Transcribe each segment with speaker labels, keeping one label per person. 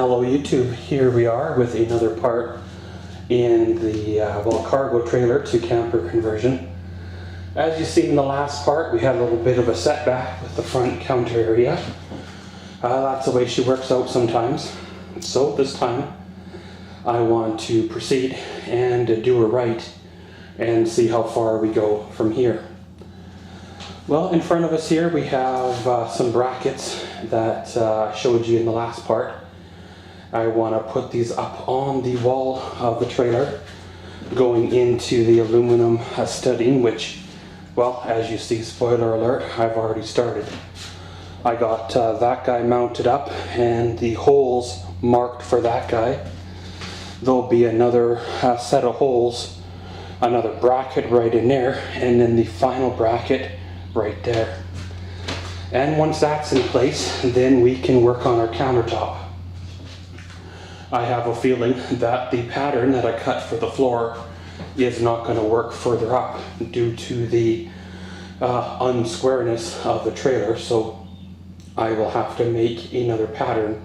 Speaker 1: Hello YouTube, here we are with another part in the cargo trailer to camper conversion. As you see in the last part, we had a little bit of a setback with the front counter area. That's the way she works out sometimes. So this time I want to proceed and do her right and see how far we go from here. Well, in front of us here we have some brackets that I showed you in the last part. I want to put these up on the wall of the trailer going into the aluminum studding, which, well, as you see, spoiler alert, I've already started. I got that guy mounted up and the holes marked for that guy. There'll be another set of holes, another bracket right in there, and then the final bracket right there. And once that's in place, then we can work on our countertop. I have a feeling that the pattern that I cut for the floor is not going to work further up due to the unsquareness of the trailer, so I will have to make another pattern.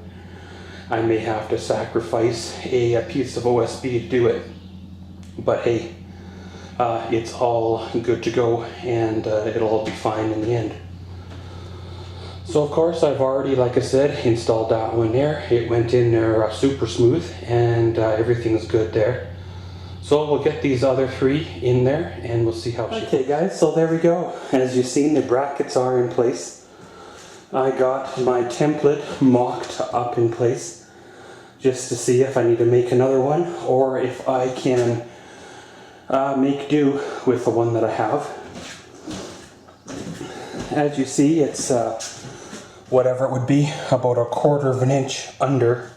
Speaker 1: I may have to sacrifice a piece of OSB to do it, but hey, it's all good to go and it'll all be fine in the end. So of course I've already, like I said, installed that one there. It went in there super smooth and everything's good there. So we'll get these other three in there and we'll see how she... Okay guys, so there we go. As you've seen, the brackets are in place. I got my template mocked up in place just to see if I need to make another one or if I can make do with the one that I have. As you see, it's whatever it would be, about 1/4 of an inch under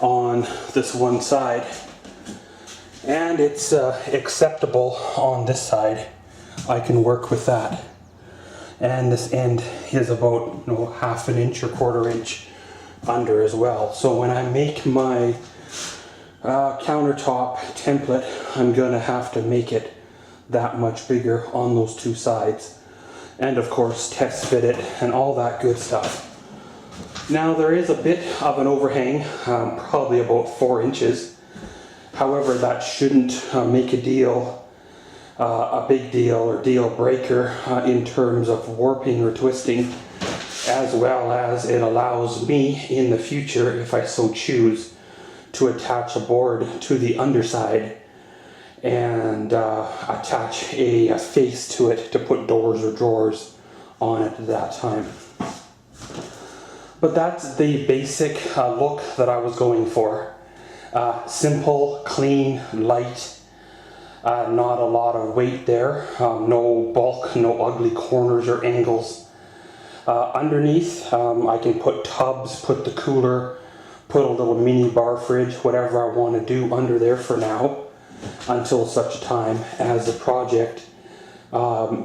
Speaker 1: on this one side, and it's acceptable on this side. I can work with that, and this end is about 1/2 inch or 1/4 inch under as well. So when I make my countertop template, I'm gonna have to make it that much bigger on those two sides, and of course test fit it and all that good stuff. Now there is a bit of an overhang, probably about 4 inches. However, that shouldn't make a big deal or deal breaker in terms of warping or twisting, as well as it allows me in the future, if I so choose, to attach a board to the underside and attach a face to it to put doors or drawers on it at that time. But that's the basic look that I was going for. Simple, clean, light, not a lot of weight there, no bulk, no ugly corners or angles. Underneath I can put tubs, put the cooler, put a little mini bar fridge, whatever I want to do under there for now, until such time as the project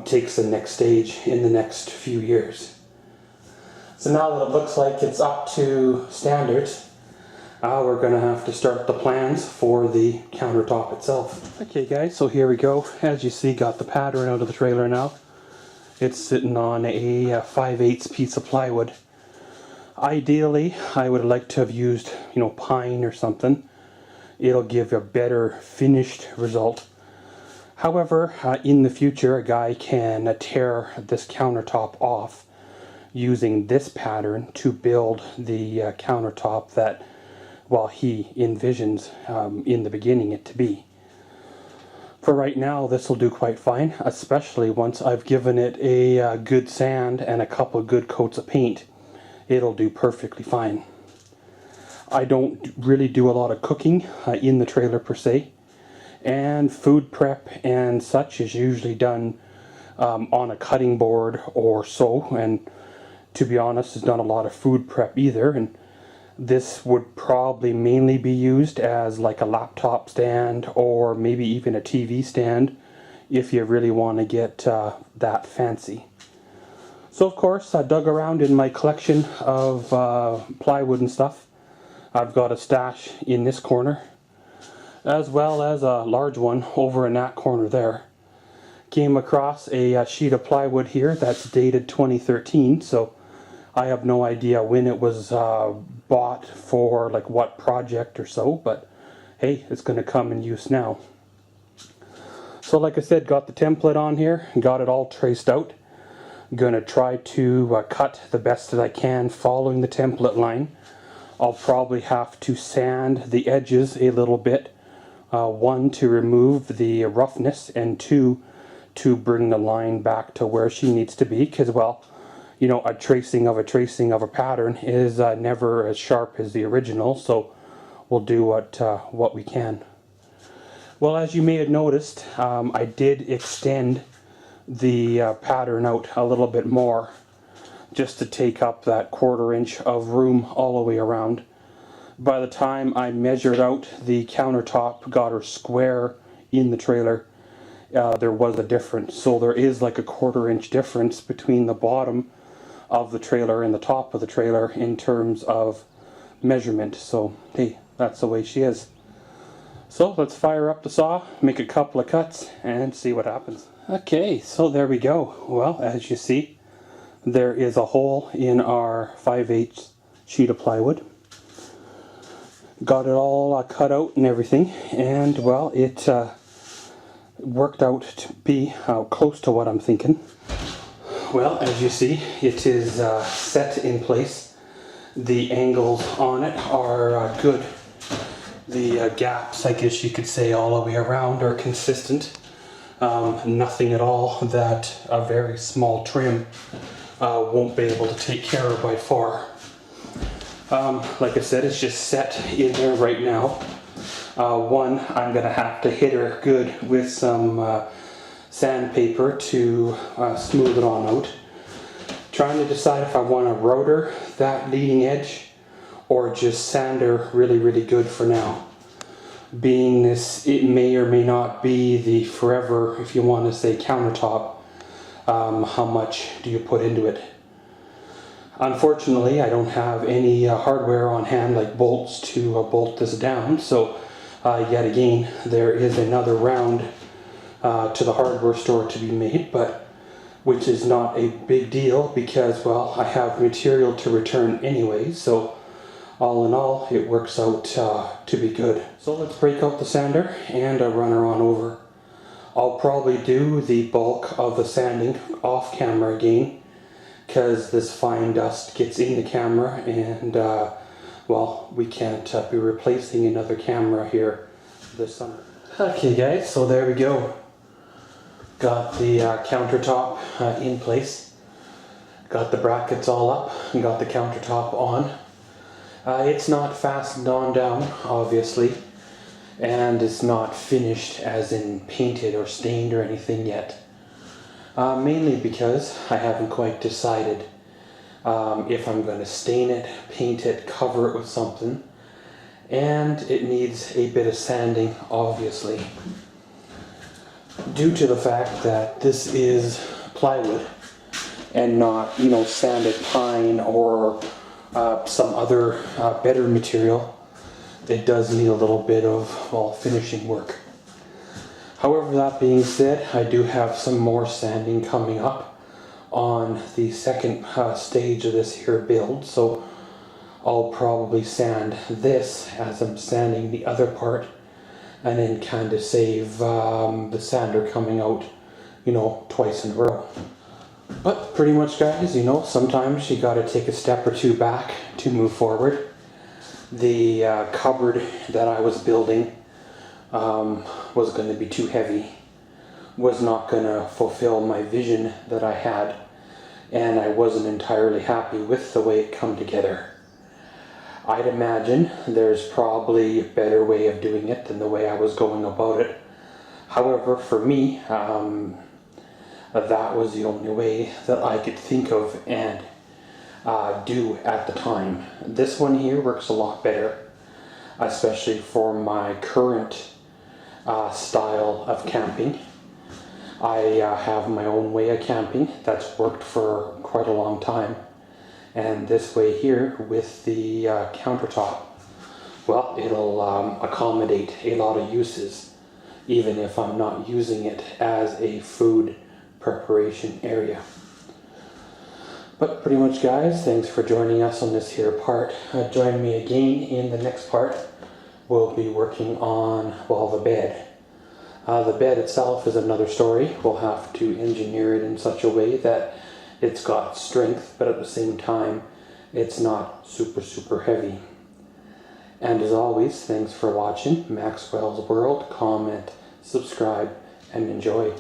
Speaker 1: takes the next stage in the next few years. So now that it looks like it's up to standards, we're going to have to start the plans for the countertop itself. Okay guys, so here we go. As you see, got the pattern out of the trailer now. It's sitting on a 5/8 piece of plywood. Ideally, I would like to have used, pine or something. It'll give a better finished result. However, in the future, a guy can tear this countertop off using this pattern to build the countertop that, well, he envisions in the beginning it to be. For right now, this will do quite fine, especially once I've given it a good sand and a couple of good coats of paint. It'll do perfectly fine. I don't really do a lot of cooking in the trailer per se, and food prep and such is usually done on a cutting board or so, and to be honest, there's not a lot of food prep either, and this would probably mainly be used as like a laptop stand or maybe even a TV stand if you really want to get that fancy. So of course, I dug around in my collection of plywood and stuff. I've got a stash in this corner, as well as a large one over in that corner there. Came across a sheet of plywood here that's dated 2013, so I have no idea when it was bought for, like, what project or so, but hey, it's going to come in use now. So like I said, got the template on here, got it all traced out. Gonna try to cut the best that I can following the template line. I'll probably have to sand the edges a little bit. One, to remove the roughness, and two, to bring the line back to where she needs to be, because, well, you know, a tracing of a pattern is never as sharp as the original, so we'll do what we can. Well, as you may have noticed, I did extend the pattern out a little bit more, just to take up that 1/4 inch of room all the way around. By the time I measured out the countertop, got her square in the trailer, there was a difference. So there is like a 1/4 inch difference between the bottom of the trailer and the top of the trailer in terms of measurement. So hey, that's the way she is. So let's fire up the saw, make a couple of cuts, and see what happens. Okay, so there we go. Well, as you see, there is a hole in our 5/8 sheet of plywood. Got it all cut out and everything, and well, it worked out to be close to what I'm thinking. Well, as you see, it is set in place. The angles on it are good. The gaps, I guess you could say, all the way around are consistent. Nothing at all that a very small trim won't be able to take care of by far. Like I said, it's just set in there right now. One, I'm going to have to hit her good with some sandpaper to smooth it on out. Trying to decide if I want to rotor that leading edge or just sand her really, really good for now. Being this, it may or may not be the forever, if you want to say, countertop. How much do you put into it? Unfortunately, I don't have any hardware on hand, like bolts, to bolt this down. So yet again, there is another round to the hardware store to be made, but which is not a big deal because, well, I have material to return anyway. So all in all, it works out to be good. So let's break out the sander and run her on over. I'll probably do the bulk of the sanding off camera again, because this fine dust gets in the camera, and well, we can't be replacing another camera here this summer. Okay guys, so there we go. Got the countertop in place. Got the brackets all up and got the countertop on. It's not fastened on down, obviously, and it's not finished as in painted or stained or anything yet. Mainly because I haven't quite decided if I'm going to stain it, paint it, cover it with something, and it needs a bit of sanding, obviously. Due to the fact that this is plywood and not, you know, sanded pine or some other better material, it does need a little bit of, well, finishing work. However, that being said, I do have some more sanding coming up on the second stage of this here build, so I'll probably sand this as I'm sanding the other part, and then kind of save the sander coming out, you know, twice in a row. But pretty much, guys, you know, sometimes you gotta take a step or two back to move forward. The cupboard that I was building was going to be too heavy, was not going to fulfill my vision that I had, and I wasn't entirely happy with the way it come together. I'd imagine there's probably a better way of doing it than the way I was going about it. However, for me, that was the only way that I could think of and do at the time. This one here works a lot better, especially for my current style of camping. I have my own way of camping that's worked for quite a long time, and this way here with the countertop, well, it'll accommodate a lot of uses, even if I'm not using it as a food preparation area. But pretty much, guys, thanks for joining us on this here part. Join me again in the next part. We'll be working on, well, the bed. The bed itself is another story. We'll have to engineer it in such a way that it's got strength, but at the same time, it's not super heavy. And as always, thanks for watching Maxwell's World. Comment, subscribe, and enjoy.